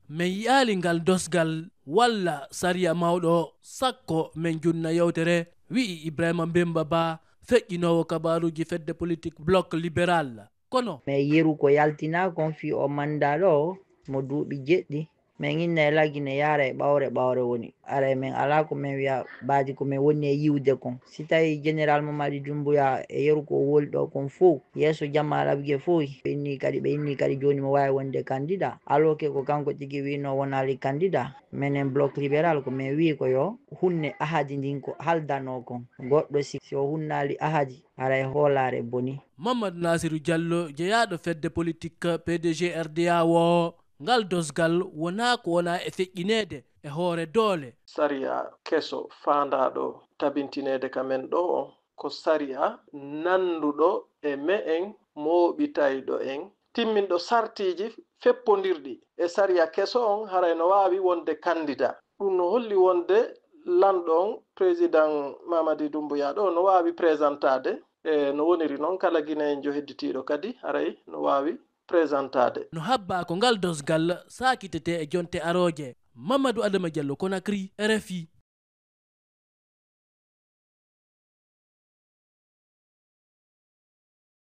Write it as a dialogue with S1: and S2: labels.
S1: men yi'ali ngal dosgal walla sariya mawɗo sakko men junna yewtere wi'i Ibrahima Bemba Ba feƴƴinowo kabaruji fedde politique bloc libéral kono
S2: mais yeru ko yaltina kon fi o mandat ɗo mo duuɓi jeɗɗi min inna e lagine yaara e ɓawre woni ara min ala ko min wiya baadi ko min woni e yiwde kon si tawi général Mamadi Doumbouya e yeru ko woli ɗo kon fof yeeso Jamma Rabie fof ɓe inni kadi joni mo wawi wonde candidat alors que ko kanko tigui wino wonali candidat minen bloc libéral ko min wi ko yo hunne ahadi ndin ko haldano kon goɗɗo si o hunnali ahadi ara e hoolare boni.
S1: Mamadou Nasirou Diallo jeeyaɗo fedde politique PDG RDA wo ngal dosgal wona ko wona e feƴƴinede e hoore doole
S3: sariya keso faandaɗo tabintinede kamen ɗo ko sariya nanduɗo e me en mooɓitayɗo en timminɗo sartiji feppodirɗi e sariya keso on haray no wawi wonde candidat ɗum no holli wonde lanɗo on président Mamadi Doumbouya ɗo no wawi présentade e no woniri noon kala guinéen hedditiɗo kadi haray no wawi présentade
S1: no habba ko ngal dosgal sakitete e jonte aroje Mamadou Adama Diallo Conakry RFI